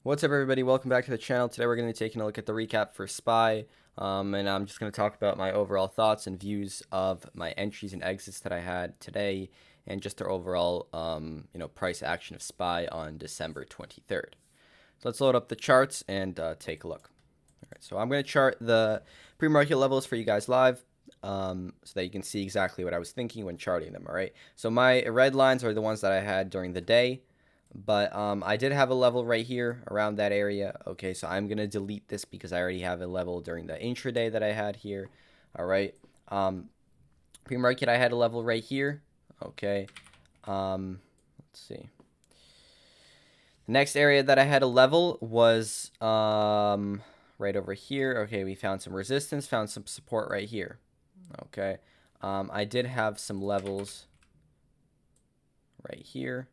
What's up, everybody? Welcome back to the channel. Today we're going to be taking a look at the recap for SPY, and I'm just going to talk about my overall thoughts and views of my entries and exits that I had today, and just their overall, price action of SPY on December 23rd. So let's load up the charts and take a look. All right, so I'm going to chart the pre-market levels for you guys live, so that you can see exactly what I was thinking when charting them. All right, so my red lines are the ones that I had during the day. But I did have a level right here around that area. Okay, so I'm going to delete this because I already have a level during the intraday that I had here. All right. Pre-market, I had a level right here. Okay. Let's see. The next area that I had a level was right over here. Okay, we found some resistance, found some support right here. Okay. I did have some levels right here.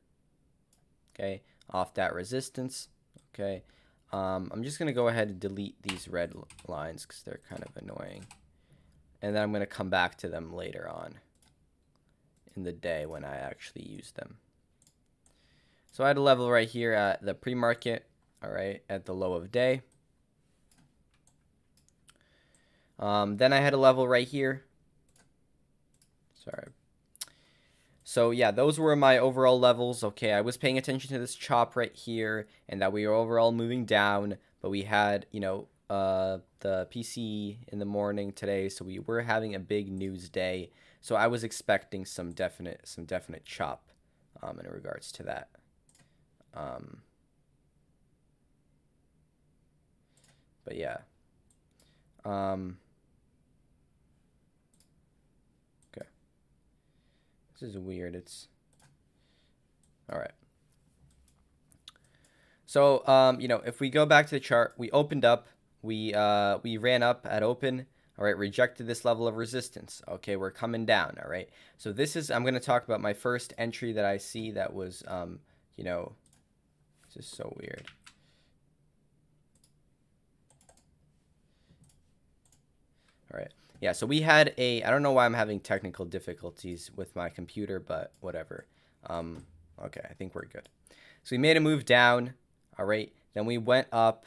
Okay, off that resistance. Okay, I'm just gonna go ahead and delete these red lines because they're kind of annoying, and then I'm gonna come back to them later on in the day when I actually use them. So I had a level right here at the pre-market, all right, at the low of day. Then I had a level right here. Sorry. So yeah, those were my overall levels. Okay, I was paying attention to this chop right here and that we were overall moving down, but we had, the PC in the morning today, so we were having a big news day. So I was expecting some definite chop in regards to that. But yeah. Okay. This is weird. It's all right. So, if we go back to the chart, we opened up, we ran up at open, all right, rejected this level of resistance. Okay, we're coming down, all right. So this is, I'm going to talk about my first entry that I see that was, this is so weird. All right. Yeah, so we had I don't know why I'm having technical difficulties with my computer, but whatever. Okay, I think we're good. So we made a move down, all right. Then we went up,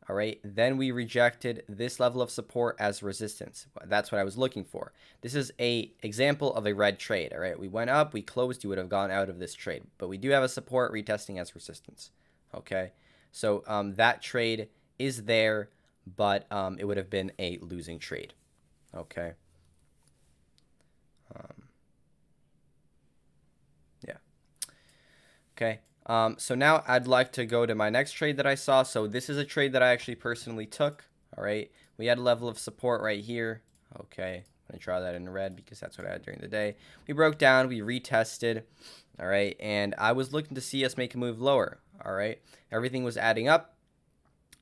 all right. Then we rejected this level of support as resistance. That's what I was looking for. This is a example of a red trade, all right. We went up, we closed, you would have gone out of this trade. But we do have a support retesting as resistance, okay. So that trade is there, but it would have been a losing trade. Okay. Yeah. Okay. So now I'd like to go to my next trade that I saw. So this is a trade that I actually personally took. All right. We had a level of support right here. Okay. I'm going to draw that in red because that's what I had during the day. We broke down. We retested. All right. And I was looking to see us make a move lower. All right. Everything was adding up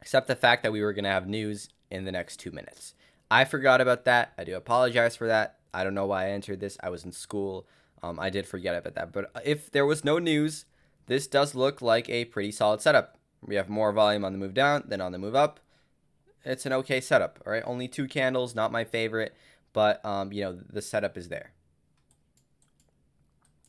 except the fact that we were going to have news in the next 2 minutes. I forgot about that. I do apologize for that. I don't know why I entered this. I was in school. I did forget about that. But if there was no news, this does look like a pretty solid setup. We have more volume on the move down than on the move up. It's an okay setup. All right, only 2 candles, not my favorite, but the setup is there.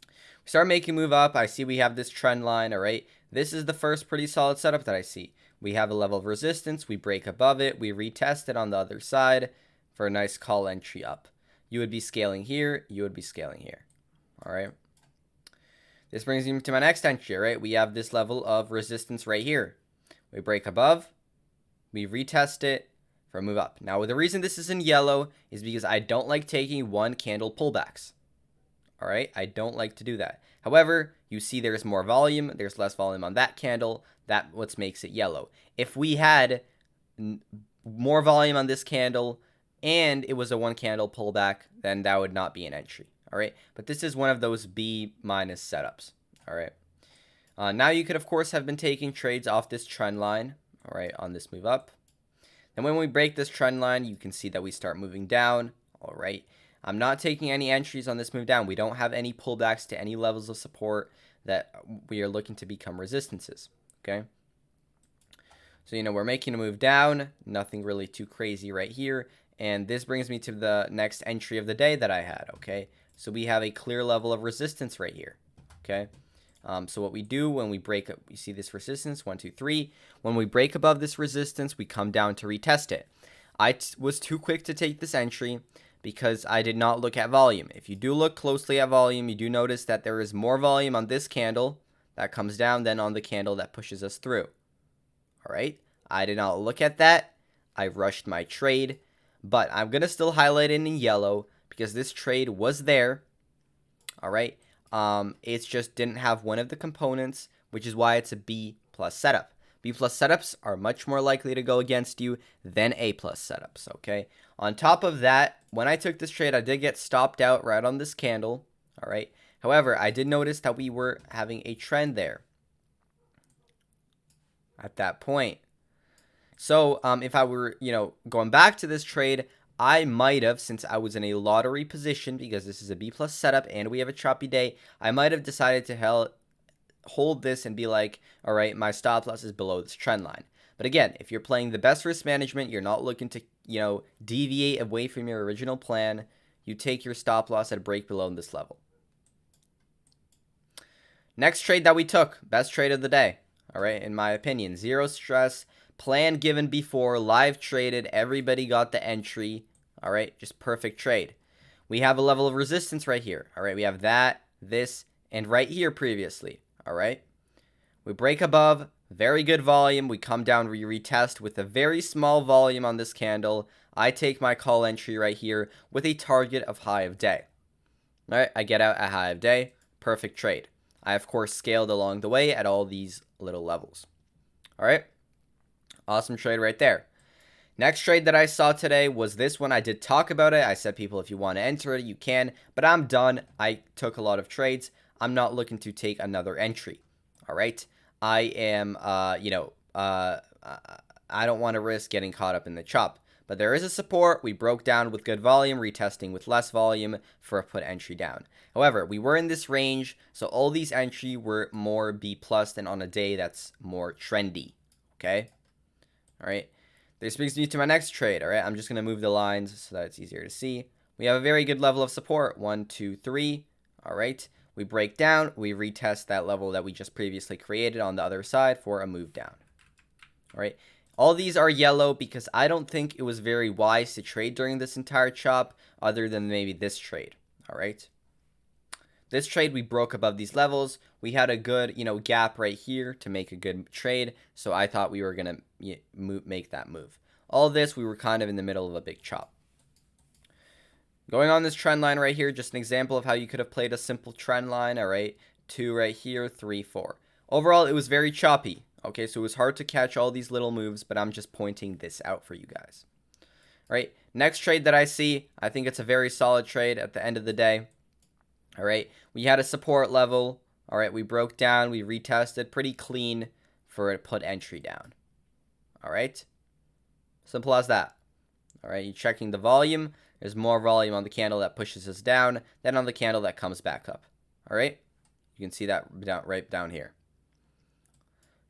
We start making move up. I see we have this trend line. All right, this is the first pretty solid setup that I see. We have a level of resistance. We break above it. We retest it on the other side for a nice call entry up. You would be scaling here. You would be scaling here. All right. This brings me to my next entry, right? We have this level of resistance right here. We break above. We retest it for a move up. Now, the reason this is in yellow is because I don't like taking one candle pullbacks. All right, I don't like to do that. However, you see there's more volume. There's less volume on that candle. That's what makes it yellow. If we had more volume on this candle and it was a 1 candle pullback, then that would not be an entry. All right, but this is one of those B- setups. All right. Now you could, of course, have been taking trades off this trend line. All right, on this move up. And when we break this trend line, you can see that we start moving down. All right. I'm not taking any entries on this move down. We don't have any pullbacks to any levels of support that we are looking to become resistances. Okay. So, we're making a move down. Nothing really too crazy right here. And this brings me to the next entry of the day that I had. Okay. So we have a clear level of resistance right here. Okay. So what we do when we break up, you see this resistance, 1, 2, 3. When we break above this resistance, we come down to retest it. I was too quick to take this entry because I did not look at volume. If you do look closely at volume, you do notice that there is more volume on this candle that comes down than on the candle that pushes us through. All right, I did not look at that. I rushed my trade, but I'm going to still highlight it in yellow because this trade was there. All right, it just didn't have one of the components, which is why it's a B plus setup. B plus setups are much more likely to go against you than A plus setups, okay? On top of that, when I took this trade, I did get stopped out right on this candle, all right? However, I did notice that we were having a trend there at that point. So if I were, going back to this trade, I might have, since I was in a lottery position, because this is a B plus setup and we have a choppy day, I might have decided to hold this and be like, all right, my stop loss is below this trend line. But again, if you're playing the best risk management, you're not looking to, deviate away from your original plan, you take your stop loss at a break below this level. Next trade that we took, best trade of the day, all right, in my opinion, zero stress, plan given before, live traded, everybody got the entry, all right, just perfect trade. We have a level of resistance right here, all right, we have that, this, and right here previously, all right. We break above, very good volume, we come down, we retest with a very small volume on this candle. I take my call entry right here with a target of high of day. All right, I get out at high of day, perfect trade. I, of course, scaled along the way at all these little levels. All right, awesome trade right there. Next trade that I saw today was this one. I did talk about it. I said, people, if you want to enter it, you can. But I'm done. I took a lot of trades. I'm not looking to take another entry. All right, I am, I don't want to risk getting caught up in the chop. But there is a support. We broke down with good volume, retesting with less volume for a put entry down. However, we were in this range, so all these entry were more B plus than on a day that's more trendy. Okay? All right. This brings me to my next trade. All right. I'm just going to move the lines so that it's easier to see. We have a very good level of support. 1, 2, 3. All right. We break down. We retest that level that we just previously created on the other side for a move down. All right. All these are yellow because I don't think it was very wise to trade during this entire chop other than maybe this trade. All right. This trade, we broke above these levels. We had a good, gap right here to make a good trade. So I thought we were going to make that move. All this, we were kind of in the middle of a big chop. Going on this trend line right here, just an example of how you could have played a simple trend line. All right. 2 right here, 3, 4. Overall, it was very choppy. Okay, so it was hard to catch all these little moves, but I'm just pointing this out for you guys. All right, next trade that I see, I think it's a very solid trade at the end of the day. All right, we had a support level. All right, we broke down, we retested pretty clean for a put entry down. All right, simple as that. All right, you're checking the volume. There's more volume on the candle that pushes us down than on the candle that comes back up. All right, you can see that right down here.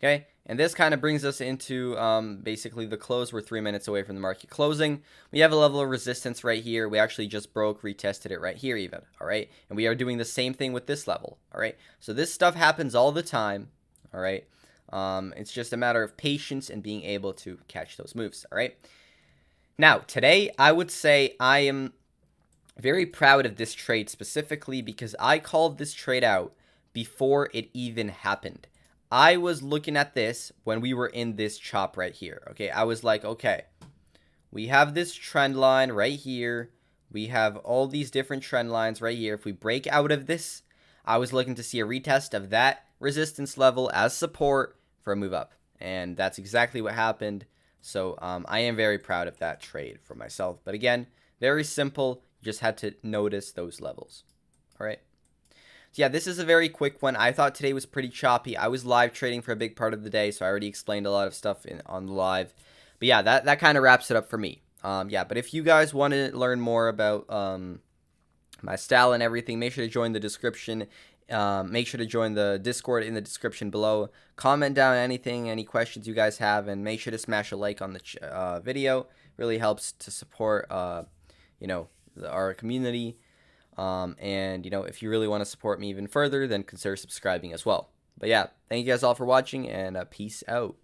Okay, and this kind of brings us into basically the close. We're 3 minutes away from the market closing. We have a level of resistance right here. We actually just retested it right here even, all right? And we are doing the same thing with this level, all right? So this stuff happens all the time, all right? It's just a matter of patience and being able to catch those moves, all right? Now, today, I would say I am very proud of this trade specifically because I called this trade out before it even happened. I was looking at this when we were in this chop right here. Okay, I was like, okay, we have this trend line right here. We have all these different trend lines right here. If we break out of this, I was looking to see a retest of that resistance level as support for a move up. And that's exactly what happened. So I am very proud of that trade for myself. But again, very simple. You just had to notice those levels. All right. So yeah, this is a very quick one. I thought today was pretty choppy. I was live trading for a big part of the day, so I already explained a lot of stuff on the live. But yeah, that kind of wraps it up for me. Yeah, but if you guys want to learn more about my style and everything, make sure to join the description. Make sure to join the Discord in the description below. Comment down anything, any questions you guys have, and make sure to smash a like on the video. Really helps to support, our community. And if you really want to support me even further, then consider subscribing as well. But yeah, thank you guys all for watching, and peace out.